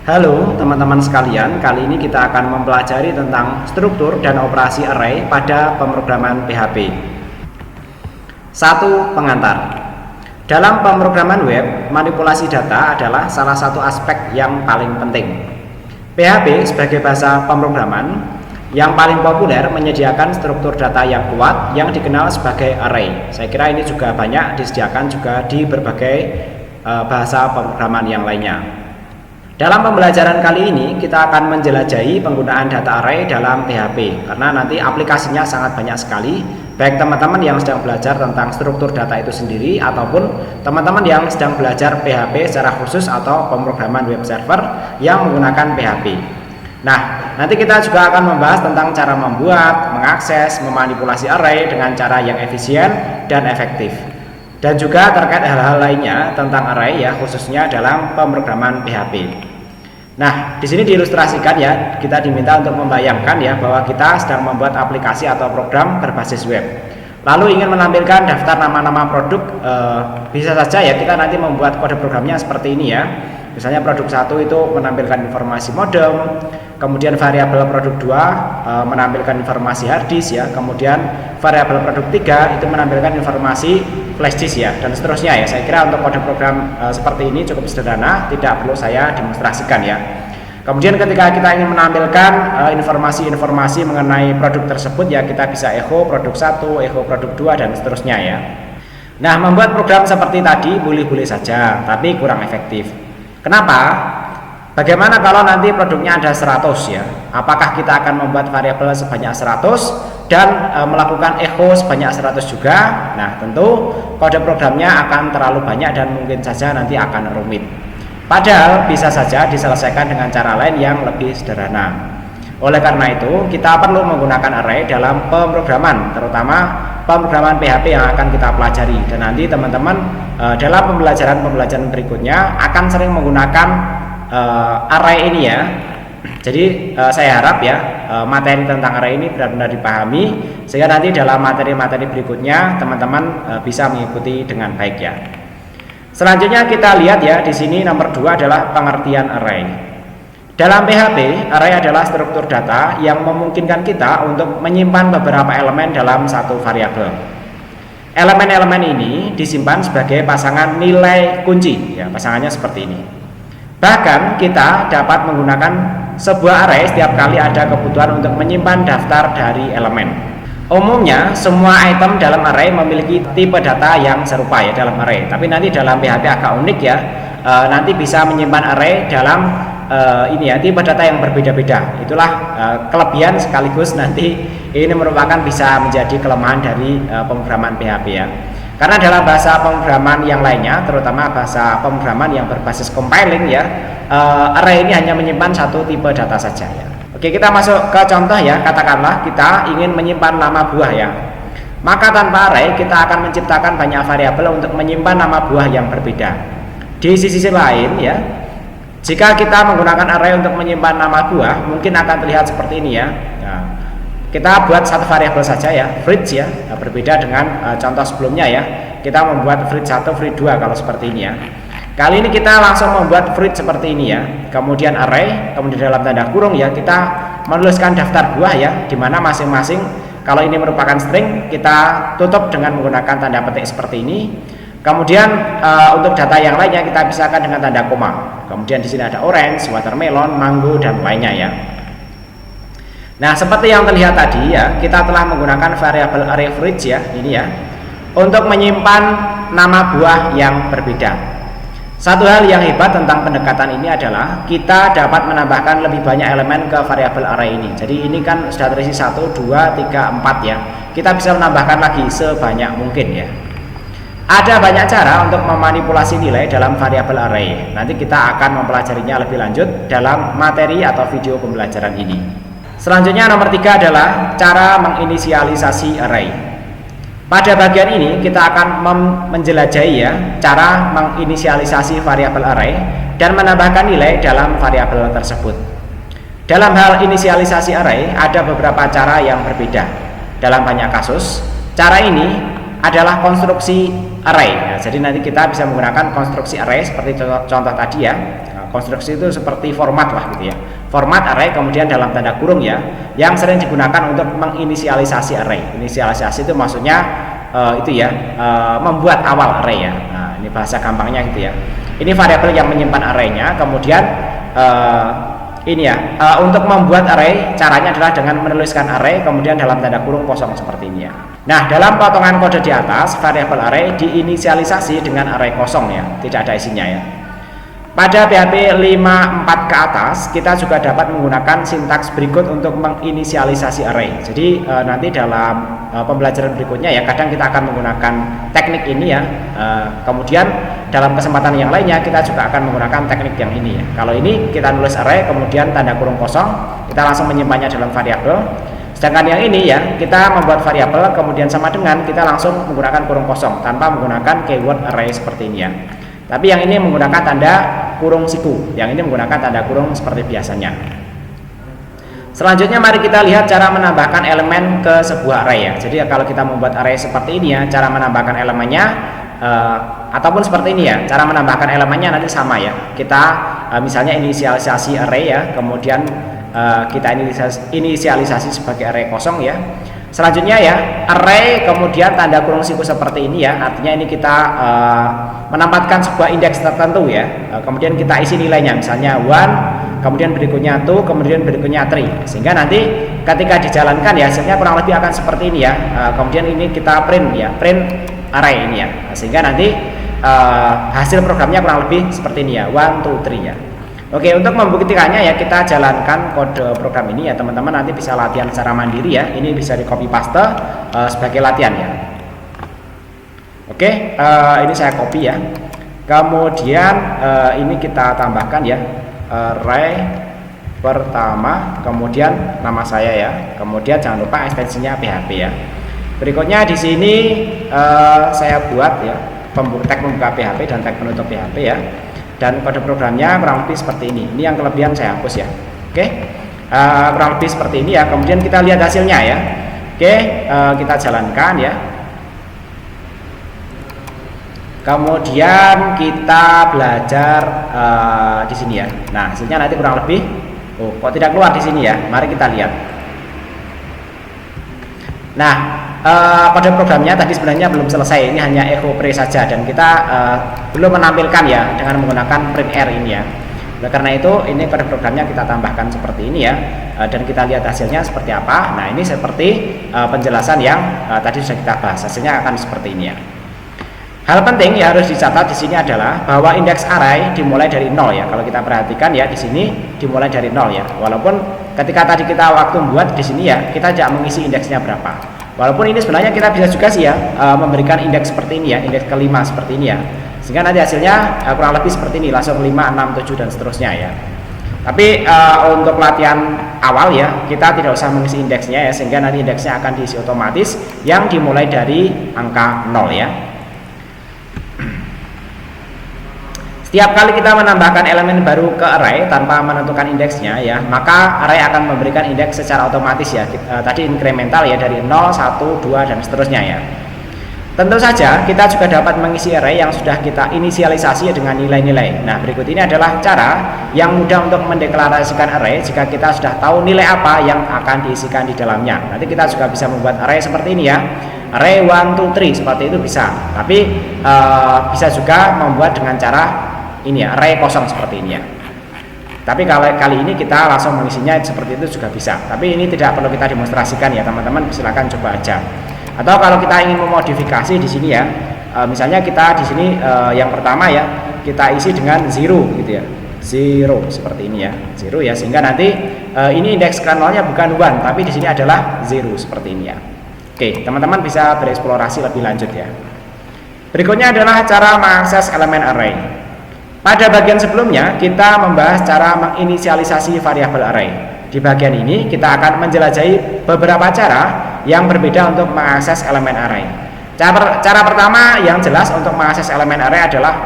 Halo teman-teman sekalian, kali ini kita akan mempelajari tentang struktur dan operasi array pada pemrograman PHP. 1. Pengantar. Dalam pemrograman web, manipulasi data adalah salah satu aspek yang paling penting. PHP sebagai bahasa pemrograman yang paling populer menyediakan struktur data yang kuat yang dikenal sebagai array. Saya kira ini juga banyak disediakan juga di berbagai bahasa pemrograman yang lainnya. Dalam pembelajaran kali ini kita akan menjelajahi penggunaan data array dalam PHP karena nanti aplikasinya sangat banyak sekali, baik teman-teman yang sedang belajar tentang struktur data itu sendiri ataupun teman-teman yang sedang belajar PHP secara khusus atau pemrograman web server yang menggunakan PHP. Nah, nanti kita juga akan membahas tentang cara membuat, mengakses, memanipulasi array dengan cara yang efisien dan efektif. Dan juga terkait hal-hal lainnya tentang array ya, khususnya dalam pemrograman PHP. Nah, di sini diilustrasikan ya, kita diminta untuk membayangkan ya bahwa kita sedang membuat aplikasi atau program berbasis web. Lalu ingin menampilkan daftar nama-nama produk, bisa saja ya kita nanti membuat kode programnya seperti ini ya. Misalnya produk 1 itu menampilkan informasi modem, kemudian variabel produk 2 menampilkan informasi hard disk ya, kemudian variabel produk 3 itu menampilkan informasi flash disk ya, dan seterusnya ya. Saya kira untuk kode program seperti ini cukup sederhana, tidak perlu saya demonstrasikan ya. Kemudian ketika kita ingin menampilkan informasi-informasi mengenai produk tersebut ya, kita bisa echo produk 1, echo produk 2 dan seterusnya ya. Nah, membuat program seperti tadi boleh-boleh saja, tapi kurang efektif. Kenapa? Bagaimana kalau nanti produknya ada 100 ya? Apakah kita akan membuat variabel sebanyak 100 dan melakukan echo sebanyak 100 juga? Nah, tentu kode programnya akan terlalu banyak dan mungkin saja nanti akan rumit. Padahal bisa saja diselesaikan dengan cara lain yang lebih sederhana. Oleh karena itu, kita perlu menggunakan array dalam pemrograman, terutama pemrograman PHP yang akan kita pelajari. Dan nanti teman-teman dalam pembelajaran berikutnya akan sering menggunakan array ini ya. Jadi saya harap ya materi tentang array ini benar-benar dipahami, sehingga nanti dalam materi-materi berikutnya teman-teman bisa mengikuti dengan baik ya. Selanjutnya kita lihat ya, di sini nomor 2 adalah pengertian array. Dalam PHP, array adalah struktur data yang memungkinkan kita untuk menyimpan beberapa elemen dalam satu variabel. Elemen-elemen ini disimpan sebagai pasangan nilai kunci ya, pasangannya seperti ini. Bahkan kita dapat menggunakan sebuah array setiap kali ada kebutuhan untuk menyimpan daftar dari elemen. Umumnya semua item dalam array memiliki tipe data yang serupa ya dalam array. Tapi nanti dalam PHP agak unik ya, nanti bisa menyimpan array dalam ini ya, tipe data yang berbeda-beda. Itulah kelebihan sekaligus nanti ini merupakan bisa menjadi kelemahan dari pemrograman PHP ya. Karena dalam bahasa pemrograman yang lainnya, terutama bahasa pemrograman yang berbasis compiling ya, array ini hanya menyimpan satu tipe data saja ya. Oke, kita masuk ke contoh ya. Katakanlah kita ingin menyimpan nama buah ya. Maka tanpa array kita akan menciptakan banyak variabel untuk menyimpan nama buah yang berbeda. Di sisi lain ya, jika kita menggunakan array untuk menyimpan nama buah, mungkin akan terlihat seperti ini ya. Nah, kita buat satu variabel saja ya, fridge ya. Nah, berbeda dengan contoh sebelumnya ya. Kita membuat fridge 1, fridge 2 kalau seperti ini ya. Kali ini kita langsung membuat fridge seperti ini ya. Kemudian array, kemudian dalam tanda kurung ya, kita menuliskan daftar buah ya, di mana masing-masing kalau ini merupakan string, kita tutup dengan menggunakan tanda petik seperti ini. Kemudian untuk data yang lainnya kita pisahkan dengan tanda koma. Kemudian di sini ada orange, watermelon, mango dan lainnya ya. Nah, seperti yang terlihat tadi ya, kita telah menggunakan variabel array fridge ya, ini ya, untuk menyimpan nama buah yang berbeda. Satu hal yang hebat tentang pendekatan ini adalah kita dapat menambahkan lebih banyak elemen ke variabel array ini. Jadi ini kan sudah terisi 1, 2, 3, 4 ya. Kita bisa menambahkan lagi sebanyak mungkin ya. Ada banyak cara untuk memanipulasi nilai dalam variabel array. Nanti kita akan mempelajarinya lebih lanjut dalam materi atau video pembelajaran ini. Selanjutnya nomor 3 adalah cara menginisialisasi array. Pada bagian ini kita akan menjelajahi ya cara menginisialisasi variabel array dan menambahkan nilai dalam variabel tersebut. Dalam hal inisialisasi array ada beberapa cara yang berbeda. Dalam banyak kasus, cara ini adalah konstruksi array ya. Jadi nanti kita bisa menggunakan konstruksi array seperti contoh tadi ya. konstruksi itu seperti format lah gitu ya. Format array kemudian dalam tanda kurung ya, yang sering digunakan untuk menginisialisasi array. Inisialisasi itu maksudnya membuat awal array ya. Nah, ini bahasa gampangnya gitu ya. Ini variabel yang menyimpan arraynya, kemudian untuk membuat array caranya adalah dengan menuliskan array kemudian dalam tanda kurung kosong seperti ini ya. Nah, dalam potongan kode di atas variabel array diinisialisasi dengan array kosong ya, tidak ada isinya ya. Pada PHP 5.4 ke atas kita juga dapat menggunakan sintaks berikut untuk menginisialisasi array. Jadi nanti dalam pembelajaran berikutnya ya, kadang kita akan menggunakan teknik ini ya. Kemudian dalam kesempatan yang lainnya kita juga akan menggunakan teknik yang ini ya. Kalau ini kita nulis array kemudian tanda kurung kosong, kita langsung menyimpannya dalam variabel. Sedangkan yang ini ya, kita membuat variabel kemudian sama dengan kita langsung menggunakan kurung kosong tanpa menggunakan keyword array seperti ini ya. Tapi yang ini menggunakan tanda kurung siku, yang ini menggunakan tanda kurung seperti biasanya. Selanjutnya mari kita lihat cara menambahkan elemen ke sebuah array ya. Jadi kalau kita membuat array seperti ini ya, cara menambahkan elemennya ataupun seperti ini ya, cara menambahkan elemennya nanti sama ya. Kita misalnya inisialisasi array ya, kemudian kita inisialisasi sebagai array kosong ya. Selanjutnya ya, array kemudian tanda kurung siku seperti ini ya, artinya ini kita menempatkan sebuah indeks tertentu ya. Kemudian kita isi nilainya, misalnya 1, kemudian berikutnya 2, kemudian berikutnya 3, sehingga nanti ketika dijalankan ya hasilnya kurang lebih akan seperti ini ya. Kemudian ini kita print ya, print array ini ya, sehingga nanti hasil programnya kurang lebih seperti ini ya, 1, 2, 3 ya. Oke, untuk membuktikannya ya kita jalankan kode program ini ya teman-teman, nanti bisa latihan secara mandiri ya. Ini bisa di copy paste sebagai latihan ya. Oke, ini saya copy ya. Kemudian ini kita tambahkan ya, array pertama, kemudian nama saya ya. Kemudian jangan lupa ekstensinya PHP ya. Berikutnya di sini saya buat ya tag membuka PHP dan tag penutup PHP ya. Dan kode programnya kurang lebih seperti ini. Ini yang kelebihan saya hapus ya. Oke, kurang lebih seperti ini ya. Kemudian kita lihat hasilnya ya. Oke, kita jalankan ya. Kemudian kita belajar di sini ya. Nah, hasilnya nanti kurang lebih. Oh, kok tidak keluar di sini ya? Mari kita lihat. Nah, kode programnya tadi sebenarnya belum selesai, ini hanya echo pre saja dan kita belum menampilkan ya dengan menggunakan print r ini ya. Oleh karena itu ini kode programnya kita tambahkan seperti ini ya, dan kita lihat hasilnya seperti apa. Nah, ini seperti penjelasan yang tadi sudah kita bahas, hasilnya akan seperti ini ya. Hal penting yang harus dicatat di sini adalah bahwa indeks array dimulai dari 0 ya. Kalau kita perhatikan ya di sini dimulai dari 0 ya. Walaupun ketika tadi kita waktu membuat di sini ya kita tidak mengisi indeksnya berapa. Walaupun ini sebenarnya kita bisa juga sih ya memberikan indeks seperti ini ya, indeks kelima seperti ini ya. Sehingga nanti hasilnya kurang lebih seperti ini, langsung 5, 6, 7 dan seterusnya ya. Tapi untuk latihan awal ya kita tidak usah mengisi indeksnya ya, sehingga nanti indeksnya akan diisi otomatis yang dimulai dari angka 0 ya. Setiap kali kita menambahkan elemen baru ke array tanpa menentukan indeksnya ya, maka array akan memberikan indeks secara otomatis ya. Tadi incremental ya, dari 0, 1, 2 dan seterusnya ya. Tentu saja kita juga dapat mengisi array yang sudah kita inisialisasi dengan nilai-nilai. Nah, berikut ini adalah cara yang mudah untuk mendeklarasikan array jika kita sudah tahu nilai apa yang akan diisikan di dalamnya. Nanti kita juga bisa membuat array seperti ini ya. Array 1, 2, 3 seperti itu bisa. Tapi bisa juga membuat dengan cara ini ya, array kosong seperti ini ya. Tapi kalau kali ini kita langsung mengisinya seperti itu juga bisa. Tapi ini tidak perlu kita demonstrasikan ya teman-teman, silakan coba aja. Atau kalau kita ingin memodifikasi di sini ya, misalnya kita di sini yang pertama ya kita isi dengan 0 gitu ya, 0 seperti ini ya, 0 ya, sehingga nanti ini indeks kernelnya bukan 1 tapi di sini adalah 0 seperti ini ya. Oke, teman-teman bisa bereksplorasi lebih lanjut ya. Berikutnya adalah cara mengakses elemen array. Pada bagian sebelumnya kita membahas cara menginisialisasi variabel array. Di bagian ini kita akan menjelajahi beberapa cara yang berbeda untuk mengakses elemen array. Cara pertama yang jelas untuk mengakses elemen array adalah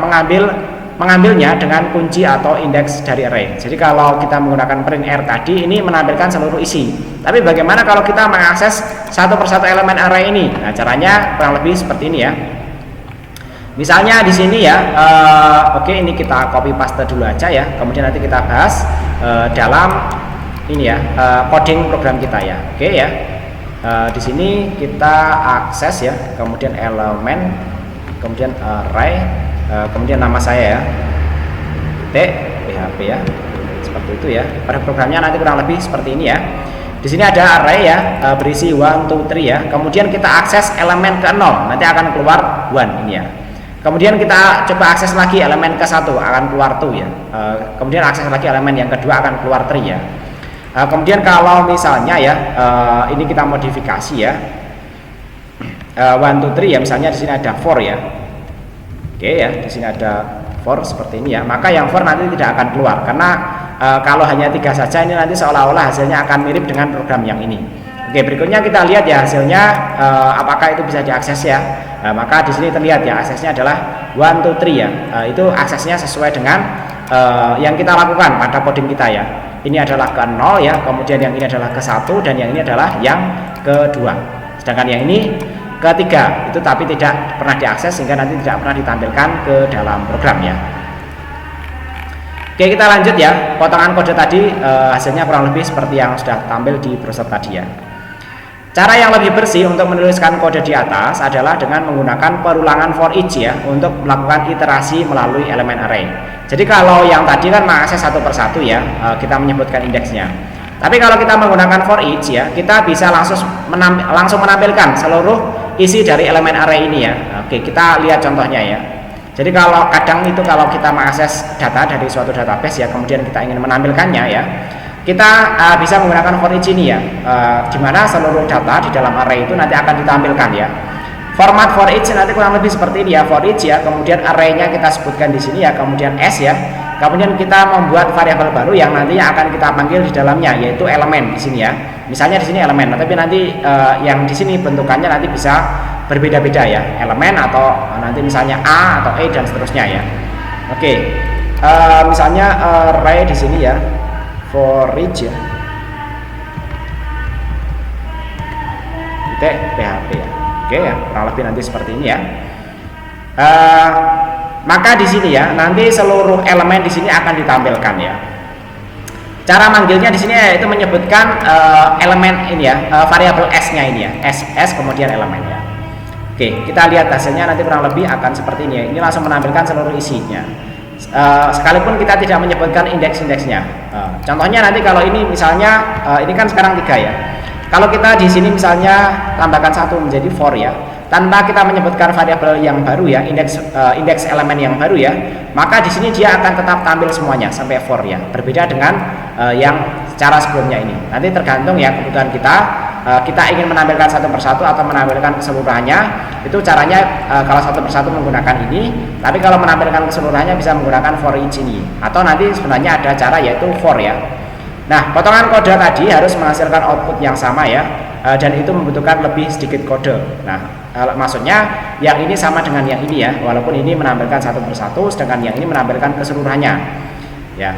mengambilnya dengan kunci atau indeks dari array. Jadi kalau kita menggunakan print r tadi ini menampilkan seluruh isi. Tapi bagaimana kalau kita mengakses satu persatu elemen array ini? Nah, caranya kurang lebih seperti ini ya. Misalnya di sini ya, oke, ini kita copy paste dulu aja ya. Kemudian nanti kita bahas dalam ini ya, coding program kita ya. Oke ya. Di sini kita akses ya, kemudian elemen, kemudian array, kemudian nama saya ya, PHP ya, seperti itu ya. Pada programnya nanti kurang lebih seperti ini ya. Di sini ada array ya, berisi 1, 2, 3 ya. Kemudian kita akses elemen ke 0, nanti akan keluar 1 ini ya. Kemudian kita coba akses lagi elemen ke 1, akan keluar 2 ya. Kemudian akses lagi elemen yang kedua akan keluar 3 ya. Kemudian kalau misalnya ya, ini kita modifikasi ya, 1, 2, 3 ya, misalnya di sini ada 4 ya. Oke ya, di sini ada 4 seperti ini ya. Maka yang 4 nanti tidak akan keluar karena kalau hanya 3 saja ini nanti seolah-olah hasilnya akan mirip dengan program yang ini. Oke, berikutnya kita lihat ya hasilnya, apakah itu bisa diakses ya. Maka di sini terlihat ya aksesnya adalah 1, 2, 3 ya. Itu aksesnya sesuai dengan yang kita lakukan pada coding kita ya. Ini adalah ke 0 ya, kemudian yang ini adalah ke 1 dan yang ini adalah yang kedua. Sedangkan yang ini ketiga itu tapi tidak pernah diakses sehingga nanti tidak pernah ditampilkan ke dalam program ya. Oke, kita lanjut ya. Potongan kode tadi hasilnya kurang lebih seperti yang sudah tampil di browser tadi ya. Cara yang lebih bersih untuk menuliskan kode di atas adalah dengan menggunakan perulangan for each ya, untuk melakukan iterasi melalui elemen array. Jadi kalau yang tadi kan mengakses satu persatu ya, kita menyebutkan indeksnya. Tapi kalau kita menggunakan for each ya, kita bisa langsung menampilkan seluruh isi dari elemen array ini ya. Oke, kita lihat contohnya ya. Jadi kalau kadang itu kalau kita mengakses data dari suatu database ya, kemudian kita ingin menampilkannya ya, kita bisa menggunakan for each ini ya, di mana seluruh data di dalam array itu nanti akan ditampilkan ya. Format for each nanti kurang lebih seperti ini ya, for each ya, kemudian array-nya kita sebutkan di sini ya, kemudian s ya, kemudian kita membuat variabel baru yang nantinya akan kita panggil di dalamnya, yaitu elemen di sini ya. Misalnya di sini elemen, tapi nanti yang di sini bentukannya nanti bisa berbeda-beda ya, elemen atau nanti misalnya a atau e dan seterusnya ya. Oke, misalnya array di sini ya, for each ya, PHP ya. Oke ya, kurang lebih nanti seperti ini ya. Maka di sini ya, nanti seluruh elemen di sini akan ditampilkan ya. Cara manggilnya di sini yaitu menyebutkan elemen ini ya, variabel s-nya ini ya, s kemudian elemen ya. Oke, kita lihat hasilnya nanti kurang lebih akan seperti ini ya. Ini langsung menampilkan seluruh isinya. Sekalipun kita tidak menyebutkan indeks-indeksnya. Contohnya nanti kalau ini misalnya ini kan sekarang 3 ya. Kalau kita di sini misalnya tambahkan 1 menjadi 4 ya, tanpa kita menyebutkan variabel yang baru ya, indeks elemen yang baru ya, maka di sini dia akan tetap tampil semuanya sampai 4 ya. Berbeda dengan yang secara sebelumnya ini. Nanti tergantung ya kebutuhan kita ingin menampilkan satu persatu atau menampilkan keseluruhannya. Itu caranya kalau satu persatu menggunakan ini, tapi kalau menampilkan keseluruhannya bisa menggunakan for each ini. Atau nanti sebenarnya ada cara yaitu for ya. Nah, potongan kode tadi harus menghasilkan output yang sama ya, dan itu membutuhkan lebih sedikit kode. Nah, maksudnya yang ini sama dengan yang ini ya, walaupun ini menampilkan satu persatu, sedangkan yang ini menampilkan keseluruhannya ya.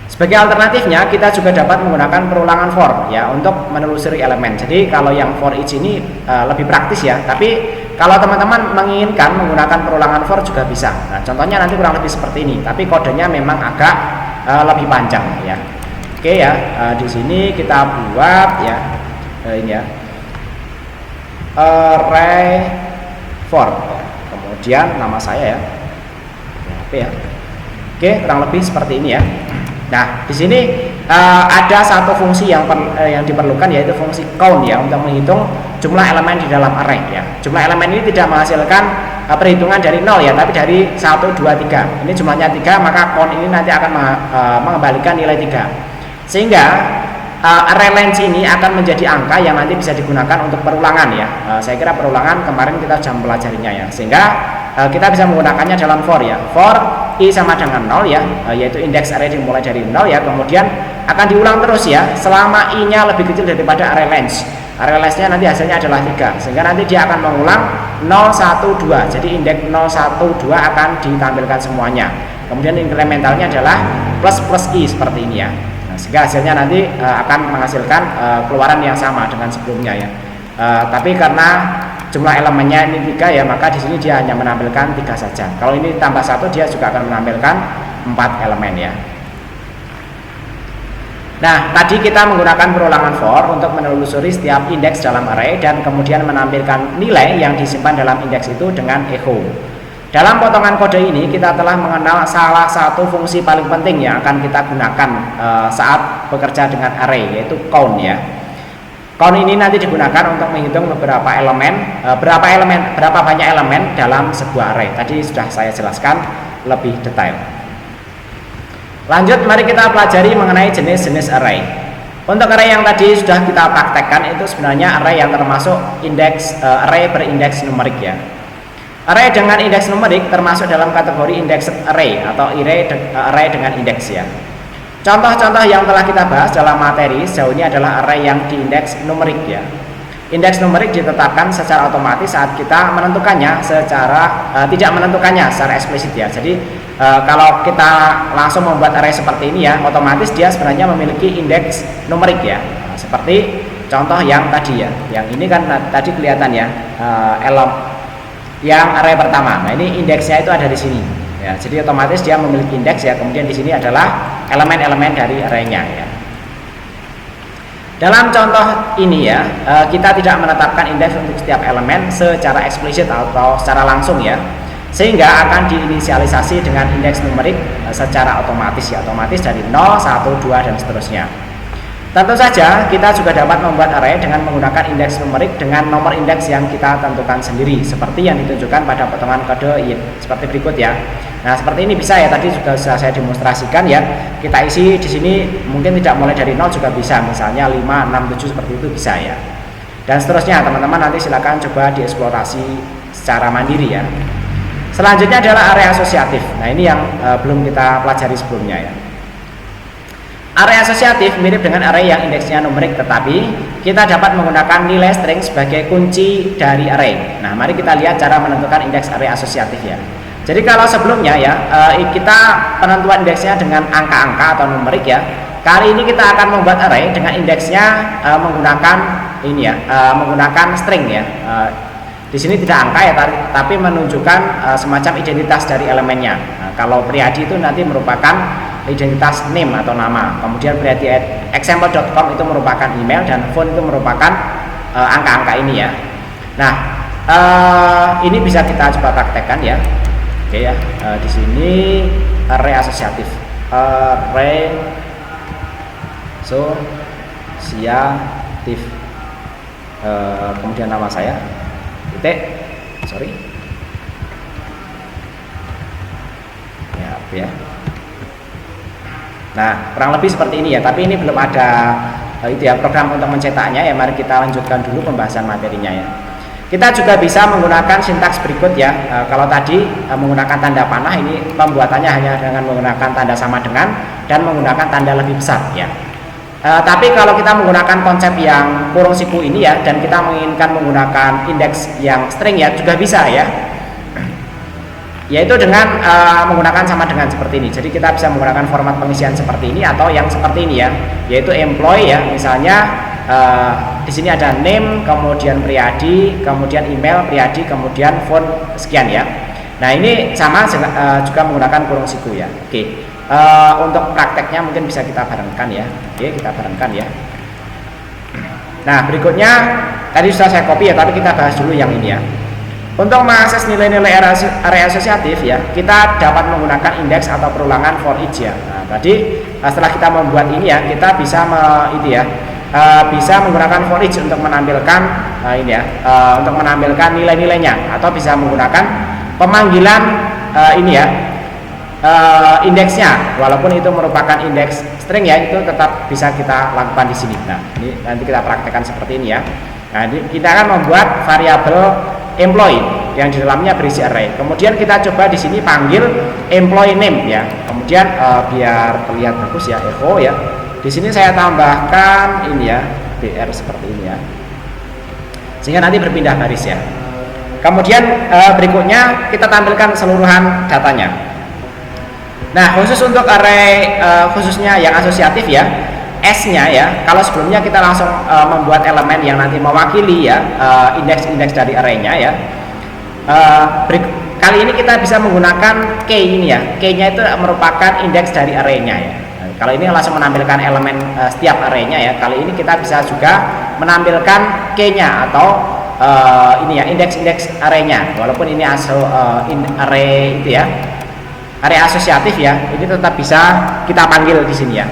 Sebagai alternatifnya, kita juga dapat menggunakan perulangan for ya untuk menelusuri elemen. Jadi kalau yang for each ini lebih praktis ya, tapi kalau teman-teman menginginkan menggunakan perulangan for juga bisa. Nah, contohnya nanti kurang lebih seperti ini, tapi kodenya memang agak lebih panjang ya. Oke ya, di sini kita buat ya, ini ya, array for, kemudian nama saya ya, PHP ya. Oke, kurang lebih seperti ini ya. Nah, di sini ada satu fungsi yang diperlukan, yaitu fungsi count ya, untuk menghitung jumlah elemen di dalam array ya. Jumlah elemen ini tidak menghasilkan perhitungan dari 0 ya, tapi dari 1, 2, 3. Ini jumlahnya 3, maka count ini nanti akan mengembalikan nilai 3. Sehingga array length ini akan menjadi angka yang nanti bisa digunakan untuk perulangan ya. Saya kira perulangan kemarin kita jam pelajarinya ya. Sehingga kita bisa menggunakannya dalam for ya. For i sama dengan 0 ya, yaitu indeks array dimulai dari 0 ya, kemudian akan diulang terus ya selama i-nya lebih kecil daripada array length. Array length-nya nanti hasilnya adalah 3, sehingga nanti dia akan mengulang 0, 1, 2. Jadi indeks 0, 1, 2 akan ditampilkan semuanya. Kemudian incrementalnya adalah plus i seperti ini ya. Nah, sehingga hasilnya nanti akan menghasilkan keluaran yang sama dengan sebelumnya ya. Tapi karena jumlah elemennya ini 3 ya, maka di sini dia hanya menampilkan 3 saja. Kalau ini tambah 1 dia juga akan menampilkan 4 elemen ya. Nah, tadi kita menggunakan perulangan for untuk menelusuri setiap indeks dalam array dan kemudian menampilkan nilai yang disimpan dalam indeks itu dengan echo. Dalam potongan kode ini kita telah mengenal salah satu fungsi paling penting yang akan kita gunakan saat bekerja dengan array, yaitu count ya. Count ini nanti digunakan untuk menghitung berapa banyak elemen dalam sebuah array. Tadi sudah saya jelaskan lebih detail. Lanjut, mari kita pelajari mengenai jenis-jenis array. Untuk array yang tadi sudah kita praktekkan itu sebenarnya array yang termasuk array berindeks numerik ya. Array dengan indeks numerik termasuk dalam kategori indexed array atau array dengan indeks ya. Contoh-contoh yang telah kita bahas dalam materi sejauh ini adalah array yang diindeks numerik ya. Indeks numerik ditetapkan secara otomatis saat kita menentukannya tidak menentukannya secara eksplisit ya. Jadi kalau kita langsung membuat array seperti ini ya, otomatis dia sebenarnya memiliki indeks numerik ya. Seperti contoh yang tadi ya. Yang ini kan tadi kelihatan ya, yang array pertama. Nah, ini indeksnya itu ada di sini. Ya, jadi otomatis dia memiliki indeks ya. Kemudian di sini adalah elemen-elemen dari array-nya ya. Dalam contoh ini ya, kita tidak menetapkan indeks untuk setiap elemen secara eksplisit atau secara langsung ya, sehingga akan diinisialisasi dengan indeks numerik secara otomatis ya, otomatis dari 0, 1, 2 dan seterusnya. Tentu saja kita juga dapat membuat array dengan menggunakan indeks numerik dengan nomor indeks yang kita tentukan sendiri, seperti yang ditunjukkan pada potongan kode seperti berikut ya. Nah, seperti ini bisa ya, tadi juga sudah saya demonstrasikan ya. Kita isi di sini mungkin tidak mulai dari 0 juga bisa, misalnya 5, 6, 7 seperti itu bisa ya. Dan seterusnya, teman-teman nanti silakan coba dieksplorasi secara mandiri ya. Selanjutnya adalah array asosiatif. Nah, ini yang belum kita pelajari sebelumnya ya. Array asosiatif mirip dengan array yang indeksnya numerik, tetapi kita dapat menggunakan nilai string sebagai kunci dari array. Nah, mari kita lihat cara menentukan indeks array asosiatif ya. Jadi kalau sebelumnya ya, kita penentuan indeksnya dengan angka-angka atau numerik ya. Kali ini kita akan membuat array dengan indeksnya menggunakan ini ya, menggunakan string ya. Di sini tidak angka ya, tapi menunjukkan semacam identitas dari elemennya. Nah, kalau Priyadi itu nanti merupakan identitas name atau nama. Kemudian Priyadi@example.com itu merupakan email dan phone itu merupakan angka-angka ini ya. Nah, ini bisa kita coba praktekkan ya. Oke ya, di sini array asosiatif. Array asosiatif. Kemudian nama saya. Ya. Nah, kurang lebih seperti ini ya, tapi ini belum ada itu ya program untuk mencetaknya ya. Mari kita lanjutkan dulu pembahasan materinya ya. Kita juga bisa menggunakan sintaks berikut ya. Kalau tadi menggunakan tanda panah, ini pembuatannya hanya dengan menggunakan tanda sama dengan dan menggunakan tanda lebih besar ya. Tapi kalau kita menggunakan konsep yang kurung siku ini ya, dan kita menginginkan menggunakan indeks yang string ya, juga bisa ya, yaitu dengan menggunakan sama dengan seperti ini. Jadi kita bisa menggunakan format pengisian seperti ini atau yang seperti ini ya, yaitu employee ya. Misalnya di sini ada name, kemudian Priyadi, kemudian email Priyadi, kemudian phone sekian ya. Nah, ini sama juga menggunakan kurung siku ya. Oke. Untuk prakteknya mungkin bisa kita barengkan ya. Oke, kita barengkan ya. Nah, berikutnya tadi sudah saya copy ya, tapi kita bahas dulu yang ini ya. Untuk mengakses nilai-nilai array asosiatif ya, kita dapat menggunakan indeks atau perulangan for each ya. Nah, tadi setelah kita membuat ini ya, kita bisa bisa menggunakan for each untuk menampilkan untuk menampilkan nilai-nilainya, atau bisa menggunakan pemanggilan ini ya, indeksnya, walaupun itu merupakan indeks string ya, itu tetap bisa kita lakukan di sini. Nah, ini nanti kita praktekkan seperti ini ya. Nah, kita akan membuat variabel employee yang di dalamnya berisi array. Kemudian kita coba di sini panggil employee name ya. Kemudian biar terlihat bagus ya, echo ya. Di sini saya tambahkan ini ya, BR seperti ini ya, sehingga nanti berpindah baris ya. Kemudian berikutnya kita tampilkan keseluruhan datanya. Nah, khusus untuk array khususnya yang asosiatif ya, S-nya ya, kalau sebelumnya kita langsung membuat elemen yang nanti mewakili ya indeks-indeks dari array-nya ya. Kali ini kita bisa menggunakan K ini ya. K-nya itu merupakan indeks dari array-nya ya. Kalau ini langsung menampilkan elemen setiap array-nya ya. Kali ini kita bisa juga menampilkan K-nya atau ini ya, indeks-indeks array-nya. Walaupun ini array itu ya, array asosiatif ya, ini tetap bisa kita panggil di sini ya.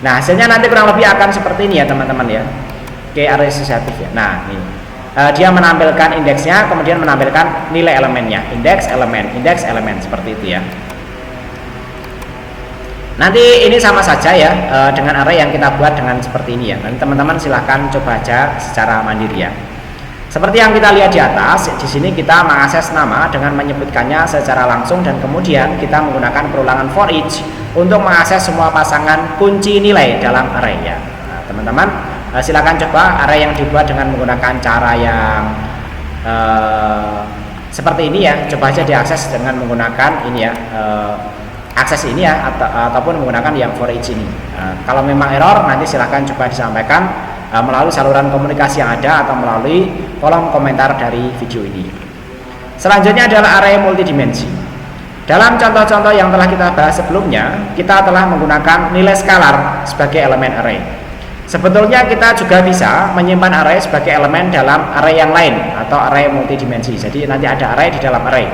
Nah, hasilnya nanti kurang lebih akan seperti ini ya teman-teman ya. K array asosiatif ya. Nah, ini dia menampilkan indeksnya, kemudian menampilkan nilai elemennya, indeks elemen seperti itu ya. Nanti ini sama saja ya dengan array yang kita buat dengan seperti ini ya. Nanti teman-teman silahkan coba aja secara mandiri ya. Seperti yang kita lihat di atas, di sini kita mengakses nama dengan menyebutkannya secara langsung dan kemudian kita menggunakan perulangan for each untuk mengakses semua pasangan kunci nilai dalam array ya. Nah, teman-teman silahkan coba array yang dibuat dengan menggunakan cara yang seperti ini ya. Coba aja diakses dengan menggunakan ini ya. Akses ini ya ataupun menggunakan yang for each ini. Kalau memang error nanti silahkan coba disampaikan melalui saluran komunikasi yang ada atau melalui kolom komentar dari video ini. Selanjutnya adalah array multidimensi. Dalam contoh-contoh yang telah kita bahas sebelumnya, kita telah menggunakan nilai skalar sebagai elemen array. Sebetulnya kita juga bisa menyimpan array sebagai elemen dalam array yang lain atau array multidimensi. Jadi nanti ada array di dalam array.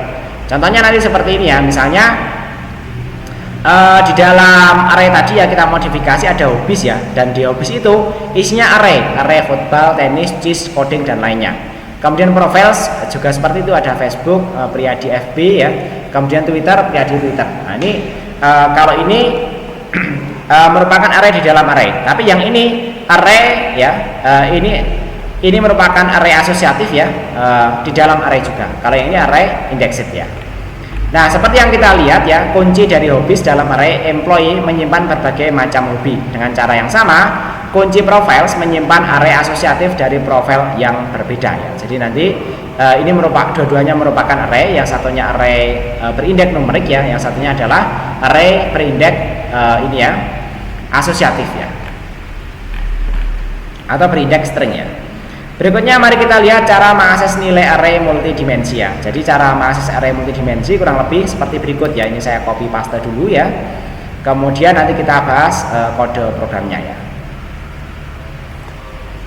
Contohnya nanti seperti ini ya, misalnya di dalam array tadi ya kita modifikasi ada hobbies ya, dan di hobbies itu isinya array football, tenis, cheese, coding dan lainnya. Kemudian profiles juga seperti itu, ada Facebook, pria di FB ya, kemudian Twitter, pria di Twitter. Nah ini kalau ini merupakan array di dalam array, tapi yang ini array ya, ini merupakan array asosiatif ya, di dalam array juga. Kalau yang ini array indexed ya. Nah, seperti yang kita lihat ya, kunci dari hobbies dalam array employee menyimpan berbagai macam hobi. Dengan cara yang sama, kunci profiles menyimpan array asosiatif dari profil yang berbeda ya. Jadi nanti ini dua-duanya merupakan array, yang satunya array berindeks numerik ya, yang satunya adalah array berindeks ini ya, asosiatif ya. Atau berindeks string ya. Berikutnya mari kita lihat cara mengakses nilai array multidimensi ya. Jadi cara mengakses array multidimensi kurang lebih seperti berikut ya. Ini saya copy paste dulu ya. Kemudian nanti kita bahas kode programnya ya.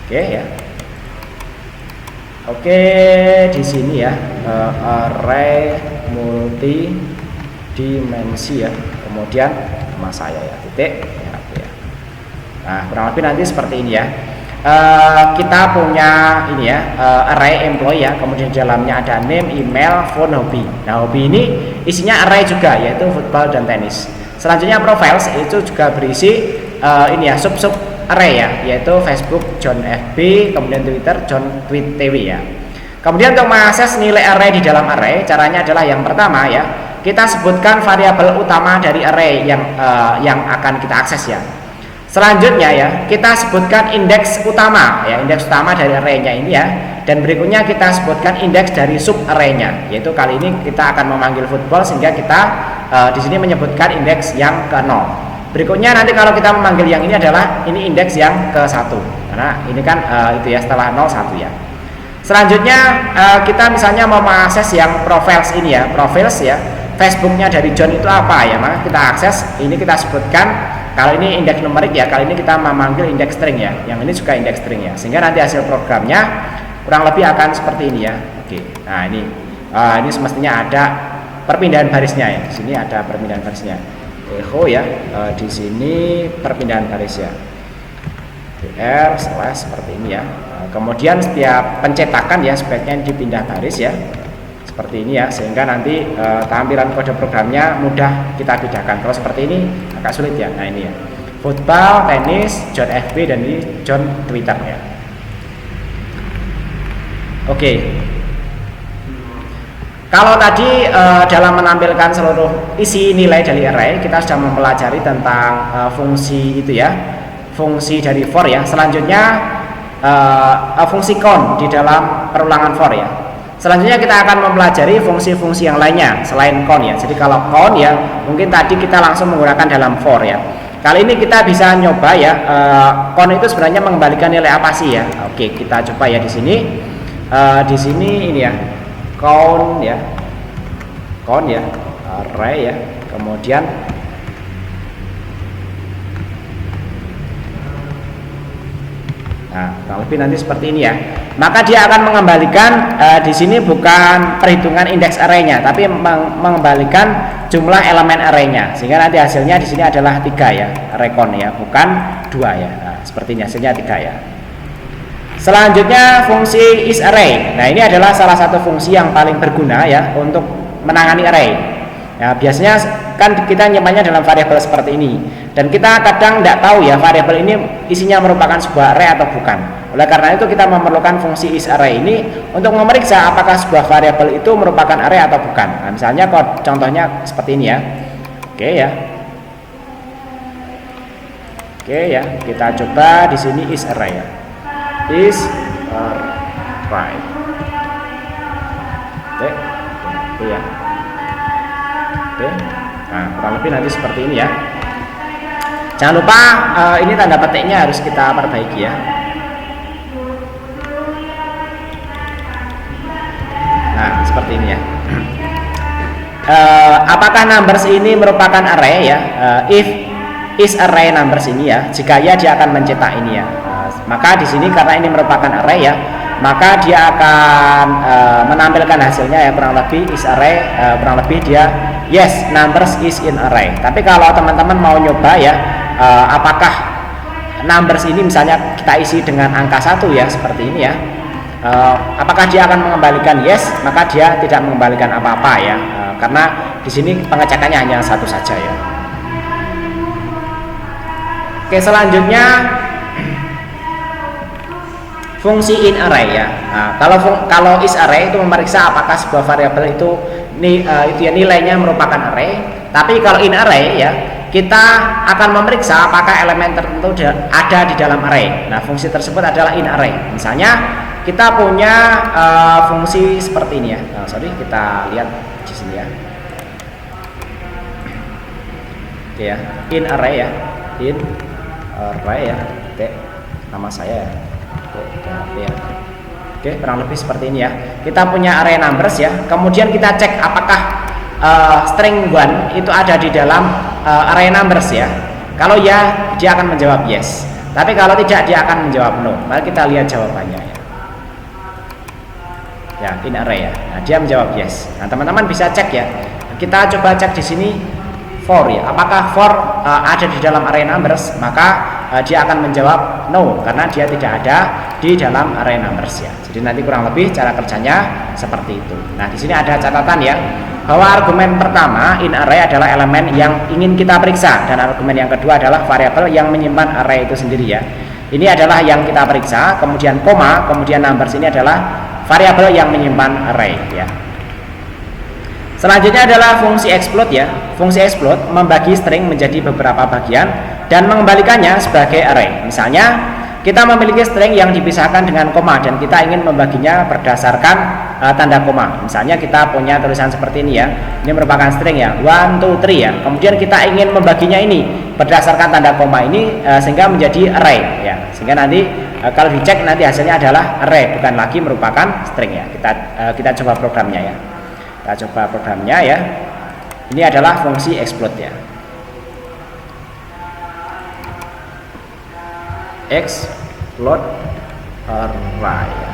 Oke ya. Oke, di sini ya array multidimensi ya. Kemudian nama saya ya, titik ya, ya. Nah, kurang lebih nanti seperti ini ya. Kita punya ini ya, array employee ya, kemudian di dalamnya ada name, email, phone, hobby. Nah, hobby ini isinya array juga, yaitu football dan tenis. Selanjutnya profiles itu juga berisi ini ya, sub array ya, yaitu Facebook, John FB, kemudian Twitter, John Tweet TV ya. Kemudian untuk mengakses nilai array di dalam array, caranya adalah yang pertama ya, kita sebutkan variabel utama dari array yang akan kita akses ya. Selanjutnya ya, kita sebutkan indeks utama ya, indeks utama dari array-nya ini ya. Dan berikutnya kita sebutkan indeks dari sub array-nya, yaitu kali ini kita akan memanggil football sehingga kita di sini menyebutkan indeks yang ke-0. Berikutnya nanti kalau kita memanggil yang ini adalah ini indeks yang ke-1. Karena ini kan itu ya, setelah 0 1 ya. Selanjutnya kita misalnya mau mengakses yang profiles ini ya, profiles ya. Facebooknya dari John itu apa ya, maka kita akses, ini kita sebutkan. Kalau ini indeks numerik ya, kali ini kita memanggil indeks string ya, yang ini juga indeks string ya, sehingga nanti hasil programnya kurang lebih akan seperti ini ya. Oke, nah ini semestinya ada perpindahan barisnya ya. Di sini ada perpindahan barisnya, echo ya, di sini perpindahan baris ya, dr slash seperti ini ya. Kemudian setiap pencetakan ya sebaiknya dipindah baris ya, seperti ini ya, sehingga nanti tampilan kode programnya mudah kita bedakan. Kalau seperti ini agak sulit ya. Nah ini ya, football, tenis, John FB, dan ini John Twitter ya. Oke. Kalau tadi dalam menampilkan seluruh isi nilai dari array, kita sudah mempelajari tentang fungsi itu ya, fungsi dari for ya. Selanjutnya fungsi count di dalam perulangan for ya. Selanjutnya kita akan mempelajari fungsi-fungsi yang lainnya selain count ya. Jadi kalau count ya, mungkin tadi kita langsung menggunakan dalam for ya. kali ini kita bisa nyoba ya, count itu sebenarnya mengembalikan nilai apa sih ya. Oke, kita coba ya di sini. Di sini ini ya, count ya, array ya, kemudian nah, kurang lebih nanti seperti ini ya. Maka dia akan mengembalikan di sini bukan perhitungan indeks arraynya, tapi mengembalikan jumlah elemen arraynya. Sehingga nanti hasilnya di sini adalah 3 ya, array count ya, bukan 2 ya. Nah, seperti ini hasilnya 3 ya. Selanjutnya fungsi isArray. Nah, ini adalah salah satu fungsi yang paling berguna ya untuk menangani array. Ya, biasanya kan kita nyimpannya dalam variabel seperti ini, dan kita kadang tidak tahu ya variabel ini isinya merupakan sebuah array atau bukan. Oleh karena itu kita memerlukan fungsi isArray ini untuk memeriksa apakah sebuah variabel itu merupakan array atau bukan. Nah, misalnya contohnya seperti ini ya. Oke ya, kita coba di sini isArray ya. IsArray. Oke ya. Oke, nah kurang lebih nanti seperti ini ya. Jangan lupa ini tanda petiknya harus kita perbaiki ya. Nah seperti ini ya. Apakah numbers ini merupakan array ya? If isArray numbers ini ya, jika ya dia akan mencetak ini ya. Maka di sini karena ini merupakan array ya, maka dia akan menampilkan hasilnya ya, kurang lebih isArray, kurang lebih dia yes, numbers is in array. Tapi kalau teman-teman mau nyoba ya, apakah numbers ini misalnya kita isi dengan angka 1 ya, seperti ini ya, apakah dia akan mengembalikan yes, maka dia tidak mengembalikan apa-apa ya, karena di sini pengecekannya hanya 1 saja ya. Oke, selanjutnya fungsi in array ya. Nah, kalau is array itu memeriksa apakah sebuah variabel itu nilainya merupakan array. Tapi kalau in array ya, kita akan memeriksa apakah elemen tertentu ada di dalam array. Nah, fungsi tersebut adalah in array. Misalnya kita punya fungsi seperti ini ya. Nah, kita lihat di sini ya. Oke ya, in array ya. In array ya. Oke, nama saya ya. Oke, kurang lebih seperti ini ya. Kita punya array numbers ya. Kemudian kita cek apakah string 1 itu ada di dalam array numbers ya. Kalau ya, dia akan menjawab yes. Tapi kalau tidak, dia akan menjawab no. Mari kita lihat jawabannya ya. Ya, in array ya. Nah, dia menjawab yes. Nah, teman-teman bisa cek ya. Kita coba cek di sini for ya. Apakah for ada di dalam array numbers? Maka dia akan menjawab no, karena dia tidak ada di dalam array numbers ya. Jadi nanti kurang lebih cara kerjanya seperti itu. Nah, di sini ada catatan ya, bahwa argumen pertama in array adalah elemen yang ingin kita periksa, dan argumen yang kedua adalah variabel yang menyimpan array itu sendiri ya. Ini adalah yang kita periksa, kemudian koma, kemudian numbers ini adalah variabel yang menyimpan array ya. Selanjutnya adalah fungsi explode ya. Fungsi explode membagi string menjadi beberapa bagian dan mengembalikannya sebagai array. Misalnya kita memiliki string yang dipisahkan dengan koma dan kita ingin membaginya berdasarkan tanda koma. Misalnya kita punya tulisan seperti ini ya. Ini merupakan string ya, 1, 2, 3 ya. Kemudian kita ingin membaginya ini berdasarkan tanda koma ini sehingga menjadi array ya. Sehingga nanti kalau dicek nanti hasilnya adalah array, bukan lagi merupakan string ya. Kita coba programnya ya. Kita coba programnya ya. Ini adalah fungsi explode ya. Explode array ya.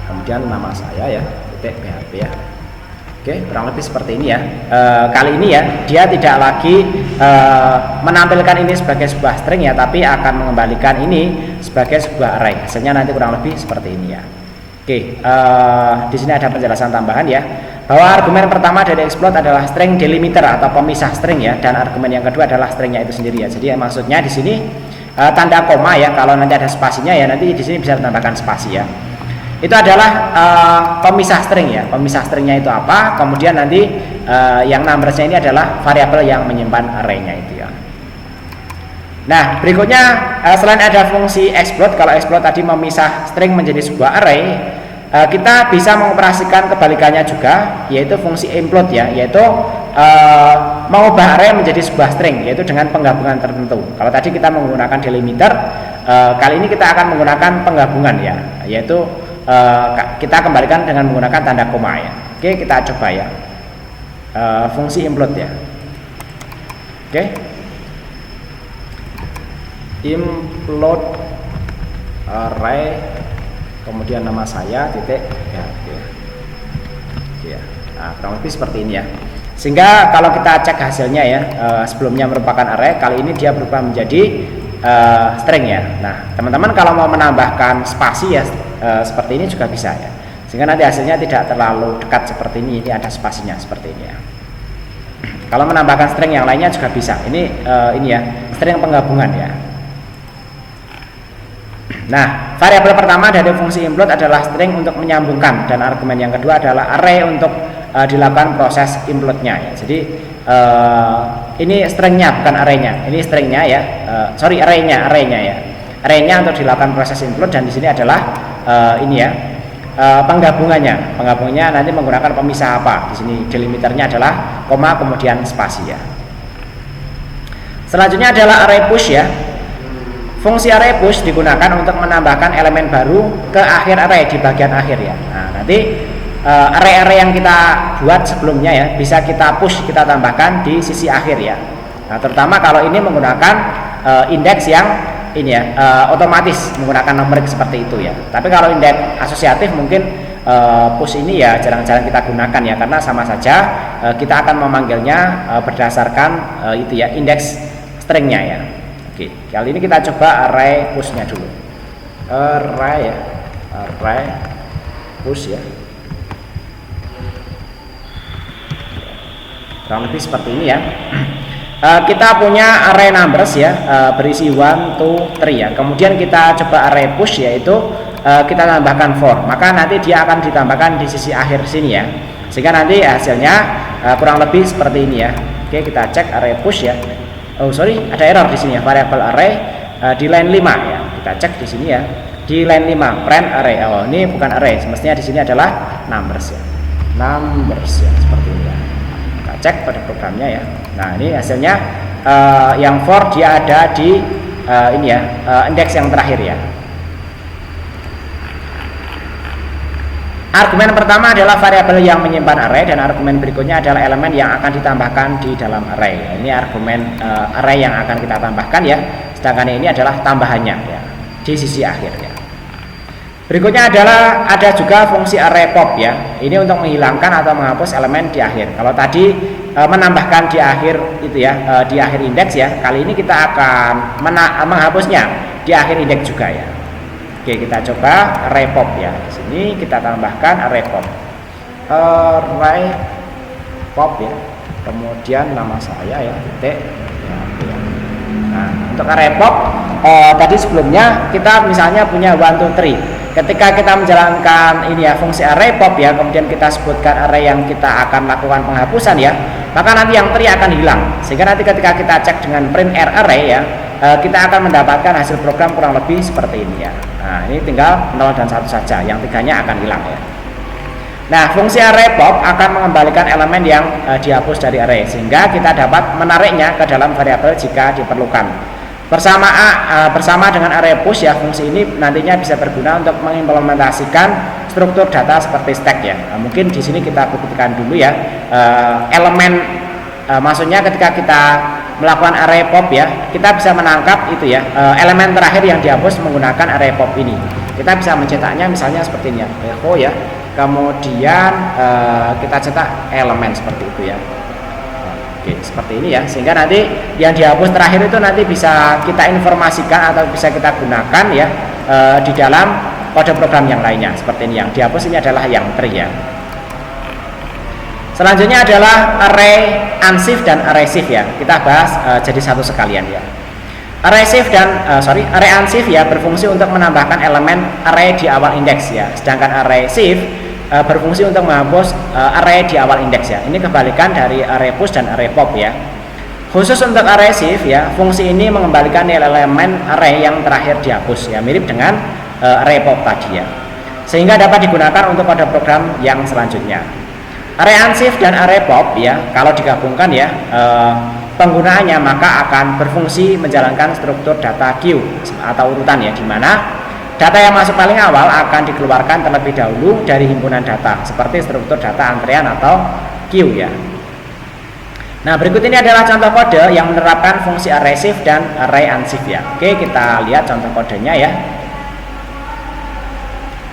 Kemudian nama saya ya, .php ya. Oke, kurang lebih seperti ini ya. Kali ini ya, dia tidak lagi menampilkan ini sebagai sebuah string ya, tapi akan mengembalikan ini sebagai sebuah array. Hasilnya nanti kurang lebih seperti ini ya. Oke, di sini ada penjelasan tambahan ya, bahwa argumen pertama dari explode adalah string delimiter atau pemisah string ya, dan argumen yang kedua adalah stringnya itu sendiri ya. Jadi maksudnya di sini tanda koma ya, kalau nanti ada spasinya ya, nanti di sini bisa ditambahkan spasi ya. Itu adalah pemisah string ya. Pemisah stringnya itu apa? Kemudian nanti yang numbersnya ini adalah variabel yang menyimpan arraynya itu ya. Nah, berikutnya selain ada fungsi explode, kalau explode tadi memisah string menjadi sebuah array, Kita bisa mengoperasikan kebalikannya juga, yaitu fungsi implode ya, yaitu mengubah array menjadi sebuah string, yaitu dengan penggabungan tertentu. Kalau tadi kita menggunakan delimiter, kali ini kita akan menggunakan penggabungan ya, yaitu kita kembalikan dengan menggunakan tanda koma ya. Oke, kita coba ya, fungsi implode ya. Oke, implode array, kemudian nama saya titik ya, oke ya. Nah, kurang lebih seperti ini ya. Sehingga kalau kita cek hasilnya ya, sebelumnya merupakan array, kali ini dia berubah menjadi string ya. Nah, teman-teman kalau mau menambahkan spasi ya, seperti ini juga bisa ya. Sehingga nanti hasilnya tidak terlalu dekat seperti ini ada spasinya seperti ini ya. Kalau menambahkan string yang lainnya juga bisa. Ini ya, string penggabungan ya. Nah, variabel pertama dari fungsi implode adalah string untuk menyambungkan, dan argumen yang kedua adalah array untuk dilakukan proses implode-nya ya. Jadi ini stringnya bukan arraynya. Ini stringnya ya. Arraynya ya. Arraynya untuk dilakukan proses implode, dan di sini adalah ini ya, penggabungannya. Penggabungannya nanti menggunakan pemisah apa? Di sini delimiternya adalah koma kemudian spasi ya. Selanjutnya adalah array push ya. Fungsi array push digunakan untuk menambahkan elemen baru ke akhir array di bagian akhir ya. Nah, nanti array-array yang kita buat sebelumnya ya bisa kita push, kita tambahkan di sisi akhir ya. Nah, terutama kalau ini menggunakan indeks yang ini ya, otomatis menggunakan numerik seperti itu ya. Tapi kalau indeks asosiatif mungkin push ini ya jarang-jarang kita gunakan ya, karena sama saja kita akan memanggilnya berdasarkan itu ya, indeks stringnya ya. Oke, kali ini kita coba array push-nya dulu. Array push ya. Kurang lebih seperti ini ya. Kita punya array numbers ya, berisi 1, 2, 3 ya. Kemudian kita coba array push, yaitu kita tambahkan 4. Maka nanti dia akan ditambahkan di sisi akhir sini ya. Sehingga nanti hasilnya kurang lebih seperti ini ya. Oke, kita cek array push ya. Oh sorry, ada error di sini ya, variabel array di line 5 ya. Kita cek di sini ya, di line 5 print array. Oh, ini bukan array, semestinya di sini adalah numbers ya. Numbers ya, seperti ini ya. Kita cek pada programnya ya. Nah, ini hasilnya yang for dia ada di ini ya, indeks yang terakhir ya. Argumen pertama adalah variabel yang menyimpan array, dan argumen berikutnya adalah elemen yang akan ditambahkan di dalam array. Ini argumen array yang akan kita tambahkan ya. Sedangkan ini adalah tambahannya ya, di sisi akhir ya. Berikutnya adalah ada juga fungsi array pop ya. Ini untuk menghilangkan atau menghapus elemen di akhir. Kalau tadi menambahkan di akhir itu ya, di akhir indeks ya. Kali ini kita akan menghapusnya di akhir indeks juga ya. Oke, kita coba array pop ya. Di sini kita tambahkan array pop. Array pop ya. Kemudian nama saya ya, titik ya. Nah, untuk array pop tadi sebelumnya kita misalnya punya 1, 2, 3. Ketika kita menjalankan ini ya, fungsi array pop ya, kemudian kita sebutkan array yang kita akan lakukan penghapusan ya, maka nanti yang 3 akan hilang. Sehingga nanti ketika kita cek dengan print array ya, kita akan mendapatkan hasil program kurang lebih seperti ini ya. Nah, ini tinggal 0 dan 1 saja, yang 3-nya akan hilang ya. Nah, fungsi array pop akan mengembalikan elemen yang dihapus dari array, sehingga kita dapat menariknya ke dalam variabel jika diperlukan. Bersama dengan array push ya, fungsi ini nantinya bisa berguna untuk mengimplementasikan struktur data seperti stack ya. Nah, mungkin di sini kita buktikan dulu ya, elemen maksudnya ketika kita melakukan array pop ya, kita bisa menangkap itu ya, elemen terakhir yang dihapus menggunakan array pop ini. Kita bisa mencetaknya misalnya seperti ini ya, echo ya, kemudian kita cetak elemen seperti itu ya. Oke, seperti ini ya, sehingga nanti yang dihapus terakhir itu nanti bisa kita informasikan atau bisa kita gunakan ya di dalam kode program yang lainnya. Seperti ini, yang dihapus ini adalah yang tree ya. Selanjutnya adalah array unsieve dan array sieve ya. Kita bahas jadi satu sekalian ya. Array sieve dan array unsieve ya berfungsi untuk menambahkan elemen array di awal indeks ya. Sedangkan array sieve berfungsi untuk menghapus array di awal indeks ya. Ini kebalikan dari array push dan array pop ya. Khusus untuk array sieve ya, fungsi ini mengembalikan elemen array yang terakhir dihapus ya, mirip dengan array pop tadi ya. sehingga dapat digunakan untuk kode program yang selanjutnya. Array unsift dan array pop ya, kalau digabungkan ya, penggunaannya maka akan berfungsi menjalankan struktur data queue atau urutan ya, di mana data yang masuk paling awal akan dikeluarkan terlebih dahulu dari himpunan data, seperti struktur data antrean atau queue ya. Nah, berikut ini adalah contoh kode yang menerapkan fungsi array shift dan array unsift ya. Oke, kita lihat contoh kodenya ya.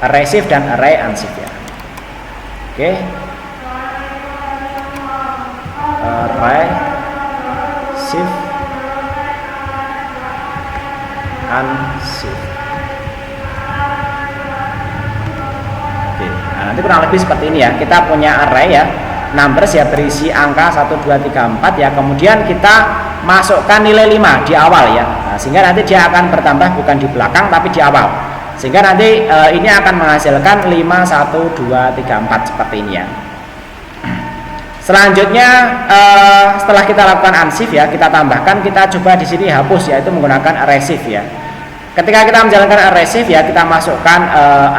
Array shift dan array unsift ya. Oke. Array shift unsift. Oke. Nah, nanti kurang lebih seperti ini ya. Kita punya array ya, numbers ya, berisi angka 1, 2, 3, 4 ya. Kemudian kita masukkan nilai 5 di awal ya. Nah, sehingga nanti dia akan bertambah bukan di belakang tapi di awal. Sehingga nanti ini akan menghasilkan 5, 1, 2, 3, 4 seperti ini ya. Selanjutnya setelah kita lakukan unsift ya, kita tambahkan, kita coba di sini hapus yaitu menggunakan array shift ya. Ketika kita menjalankan array shift ya, kita masukkan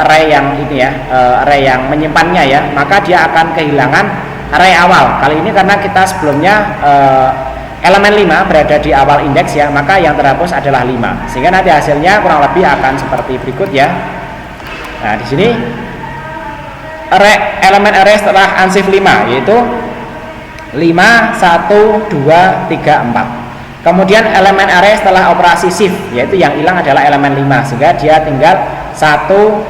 array yang ini ya, array yang menyimpannya ya, maka dia akan kehilangan array awal. Kali ini karena kita sebelumnya elemen 5 berada di awal indeks ya, maka yang terhapus adalah 5. Sehingga nanti hasilnya kurang lebih akan seperti berikut ya. Nah, di sini elemen array setelah unshift 5 yaitu 5, 1, 2, 3, 4. Kemudian elemen array setelah operasi shift yaitu yang hilang adalah elemen 5, sehingga dia tinggal 1,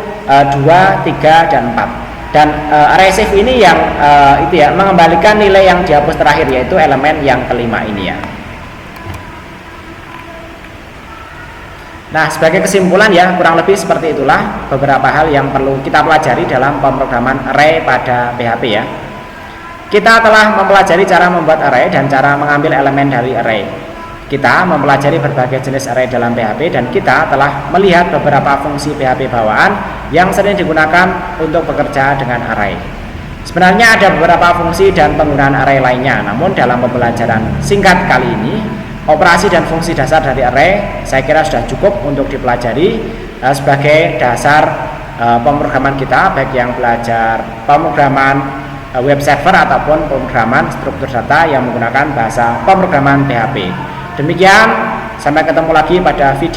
2, 3, dan 4. Dan array shift ini yang itu ya, mengembalikan nilai yang dihapus terakhir yaitu elemen yang kelima ini ya. Nah, sebagai kesimpulan ya, kurang lebih seperti itulah beberapa hal yang perlu kita pelajari dalam pemrograman array pada PHP ya. Kita telah mempelajari cara membuat array dan cara mengambil elemen dari array. Kita mempelajari berbagai jenis array dalam PHP dan kita telah melihat beberapa fungsi PHP bawaan yang sering digunakan untuk bekerja dengan array. Sebenarnya ada beberapa fungsi dan penggunaan array lainnya, namun dalam pembelajaran singkat kali ini, operasi dan fungsi dasar dari array saya kira sudah cukup untuk dipelajari sebagai dasar pemrograman kita, baik yang belajar pemrograman web server ataupun pemrograman struktur data yang menggunakan bahasa pemrograman PHP. Demikian, sampai ketemu lagi pada video